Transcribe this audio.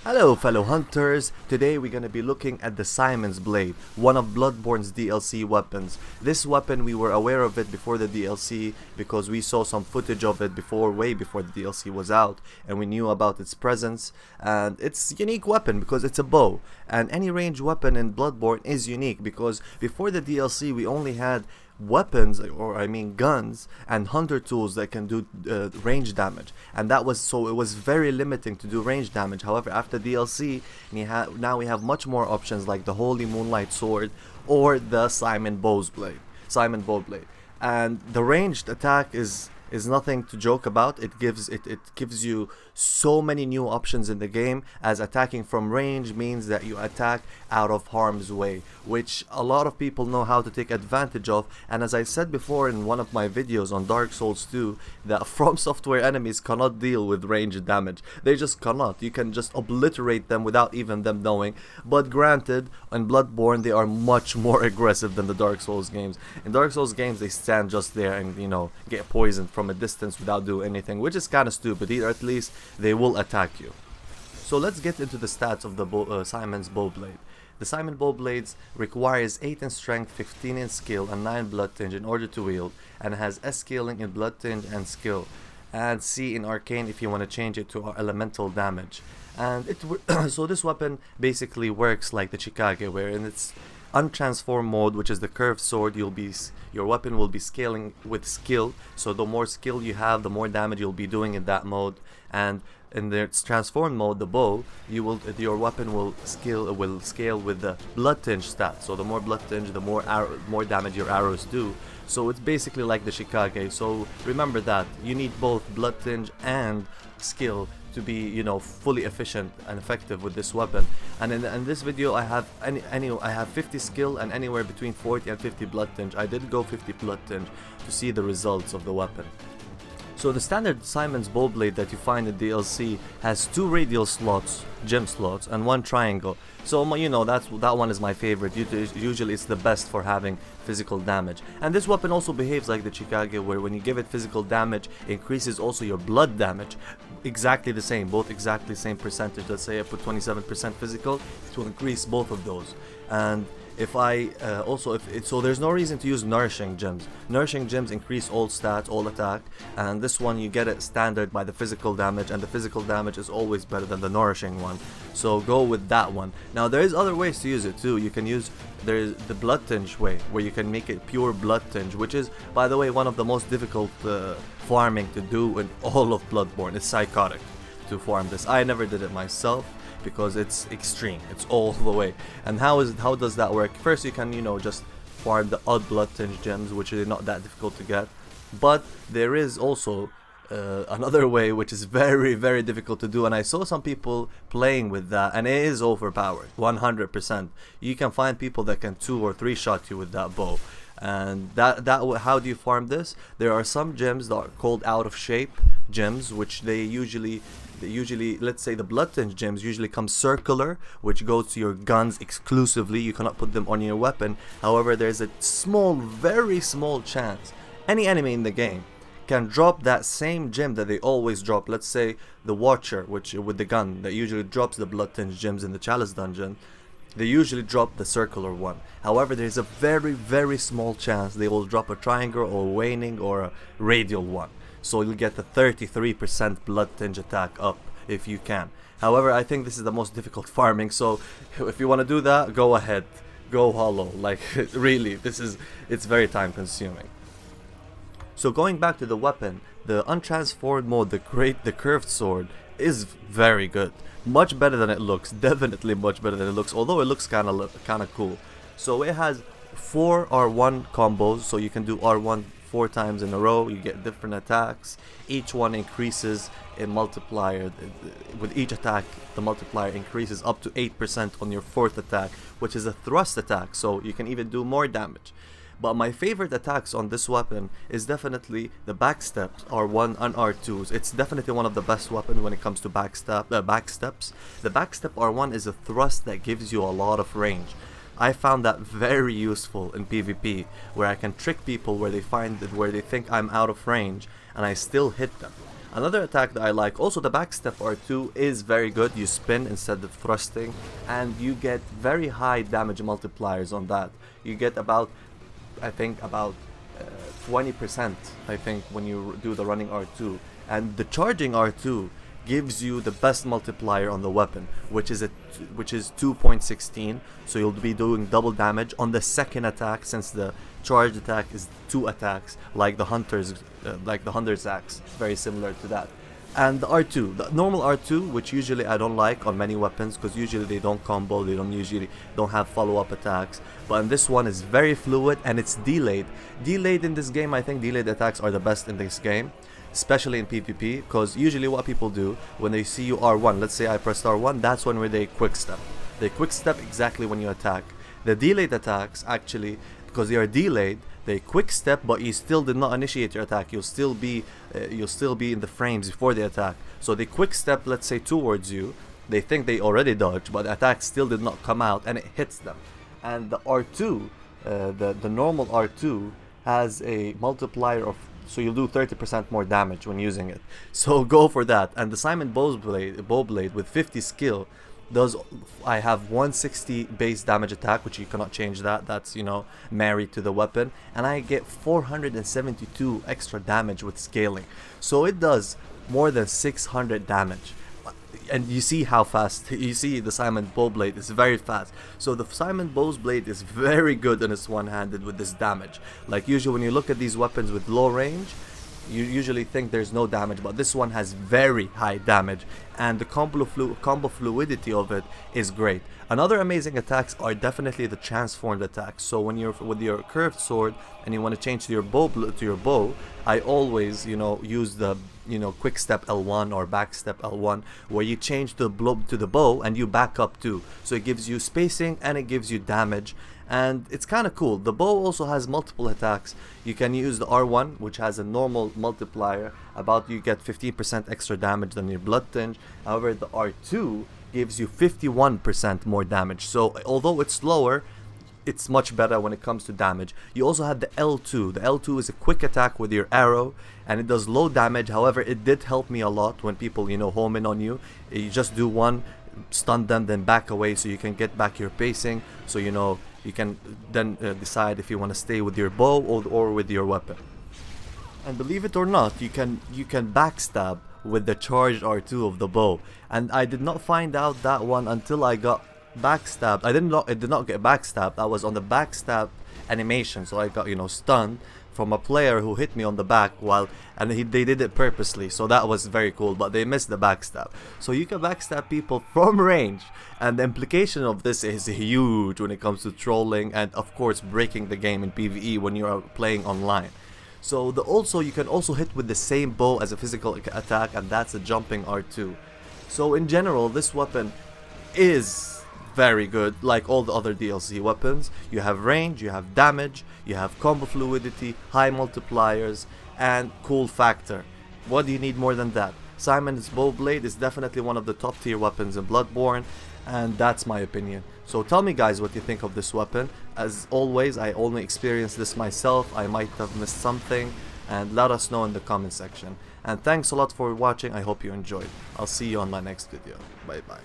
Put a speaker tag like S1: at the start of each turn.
S1: Hello fellow hunters, today we're gonna be looking at the Simon's Blade, one of Bloodborne's DLC weapons. This weapon, we were aware of it before the DLC because we saw some footage of it way before the DLC was out, and we knew about its presence. And it's a unique weapon because it's a bow, and any ranged weapon in Bloodborne is unique because before the DLC we only had weapons, or I mean guns and hunter tools that can do range damage, and that was so it was very limiting to do range damage. However, after DLC now we have much more options like the Holy Moonlight Sword or the Simon Bowblade, and the ranged attack is nothing to joke about. It gives you so many new options in the game, as attacking from range means that you attack out of harm's way, which a lot of people know how to take advantage of. And as I said before in one of my videos on Dark Souls 2, that From Software enemies cannot deal with ranged damage. They just cannot. You can just obliterate them without even them knowing. But granted, in Bloodborne they are much more aggressive than the Dark Souls games. In Dark Souls games they stand just there and get poisoned from a distance without doing anything, which is kind of stupid. Or at least they will attack you. So let's get into the stats of the Simon's Bowblade. The Simon Bowblades requires 8 in strength, 15 in skill, and 9 blood tinge in order to wield, and has S scaling in blood tinge and skill, and C in arcane if you want to change it to elemental damage. And so this weapon basically works like the Chikage, where in its untransformed mode, which is the curved sword, your weapon will be scaling with skill. So the more skill you have, the more damage you'll be doing in that mode. And in its transformed mode, the bow, your weapon will scale with the blood tinge stat. So the more blood tinge, the more damage your arrows do. So it's basically like the Chikage. So remember that you need both blood tinge and skill to be fully efficient and effective with this weapon. And in this video I have I have 50 skill and anywhere between 40 and 50 blood tinge. I did go 50 blood tinge to see the results of the weapon. So the standard Simon's Bowblade that you find in DLC has 2 radial slots, gem slots, and 1 triangle. So that one is my favorite. Usually it's the best for having physical damage. And this weapon also behaves like the Chikage, where when you give it physical damage, it increases also your blood damage. Exactly the same, both exactly the same percentage. Let's say I put 27% physical, it will increase both of those. And if I so there's no reason to use nourishing gems. Nourishing gems increase all stats, all attack, and this one you get it standard by the physical damage, and the physical damage is always better than the nourishing one. So go with that one. Now there is other ways to use it too. You can use there's the blood tinge way, where you can make it pure blood tinge, which is, by the way, one of the most difficult farming to do in all of Bloodborne. It's psychotic to farm this. I never did it myself because it's extreme. It's all the way. And how does that work? First, you can just farm the odd blood tinge gems, which are not that difficult to get. But there is also another way which is very, very difficult to do, and I saw some people playing with that, and it is overpowered 100%. You can find people that can 2 or 3 shot you with that bow. And how do you farm this? There are some gems that are called out of shape gems, which they usually, let's say the blood tinge gems usually come circular, which goes to your guns exclusively. You cannot put them on your weapon. However, there's a very small chance any enemy in the game can drop that same gem that they always drop. Let's say the Watcher, which with the gun that usually drops the blood tinge gems in the Chalice dungeon, they usually drop the circular one. However, there's a very, very small chance they will drop a triangle or waning or a radial one. So you'll get the 33% blood tinge attack up if you can. However, I think this is the most difficult farming, so if you want to do that, go ahead, go hollow. Like really, it's very time consuming. So going back to the weapon, the untransformed mode, the curved sword, is very good. Much better than it looks. Definitely much better than it looks, although it looks kind of cool. So it has 4 R1 combos, so you can do R1 4 times in a row. You get different attacks. Each one increases a multiplier. With each attack, the multiplier increases up to 8% on your 4th attack, which is a thrust attack, so you can even do more damage. But my favorite attacks on this weapon is definitely the backsteps, R1 and R2s. It's definitely one of the best weapons when it comes to backsteps. The backstep R1 is a thrust that gives you a lot of range. I found that very useful in PvP, where I can trick people where they think I'm out of range and I still hit them. Another attack that I like, also the backstep R2 is very good. You spin instead of thrusting, and you get very high damage multipliers on that. You get about, I think, about 20%, I think, when you do the running R2. And the charging R2 gives you the best multiplier on the weapon, which is 2.16, so you'll be doing double damage on the second attack, since the charged attack is 2 attacks, like the hunter's axe, very similar to that. And the R2, the normal R2, which usually I don't like on many weapons, because usually they don't combo, they don't have follow-up attacks. But in this one is very fluid, and it's delayed. Delayed in this game, I think delayed attacks are the best in this game, especially in PvP, because usually what people do when they see you R1, let's say I pressed R1, that's when where they quick step. They quick step exactly when you attack. The delayed attacks, actually, because they are delayed, they quick step, but you still did not initiate your attack. You'll still be in the frames before the attack. So they quick step, let's say, towards you. They think they already dodged, but the attack still did not come out, and it hits them. And the R2, the normal R2, has a multiplier of, so you'll do 30% more damage when using it. So go for that. And the Simon Bowblade with 50 skill does, I have 160 base damage attack, which you cannot change that. That's, you know, married to the weapon. And I get 472 extra damage with scaling. So it does more than 600 damage. And you see how fast, you see the Simon Bowblade is very fast. So the Simon Bowblade is very good on its one-handed with this damage. Like usually when you look at these weapons with low range, you usually think there's no damage, but this one has very high damage, and the combo fluidity of it is great. Another amazing attacks are definitely the transformed attacks. So when you're with your curved sword and you want to change to your bow, I always, you know, use the, you know, quick step L1 or back step L1, where you change to the bow and you back up too. So it gives you spacing and it gives you damage, and it's kind of cool. The bow also has multiple attacks. You can use the R1, which has a normal multiplier, about you get 15% extra damage than your blood tinge. However, the R2 gives you 51% more damage. So although it's slower, it's much better when it comes to damage. You also have the L2. The L2 is a quick attack with your arrow, and it does low damage. However, it did help me a lot when people, you know, home in on you. You just do one, stun them, then back away, so you can get back your pacing. So, you know, you can then decide if you want to stay with your bow or with your weapon. And believe it or not, you can backstab with the charged R2 of the bow. And I did not find out that one until I got backstabbed. I did not get backstabbed. I was on the backstab animation, so I got, you know, stunned from a player who hit me on the back they did it purposely, so that was very cool, but they missed the backstab. So you can backstab people from range, and the implication of this is huge when it comes to trolling and of course breaking the game in PvE when you are playing online. So you can also hit with the same bow as a physical attack, and that's a jumping R2. So in general, this weapon is very good, like all the other DLC weapons. You have range, you have damage, you have combo fluidity, high multipliers, and cool factor. What do you need more than that? Simon's Bowblade is definitely one of the top tier weapons in Bloodborne, and that's my opinion. So tell me guys what you think of this weapon. As always, I only experienced this myself. I might have missed something, and let us know in the comment section. And thanks a lot for watching. I hope you enjoyed. I'll see you on my next video. Bye bye.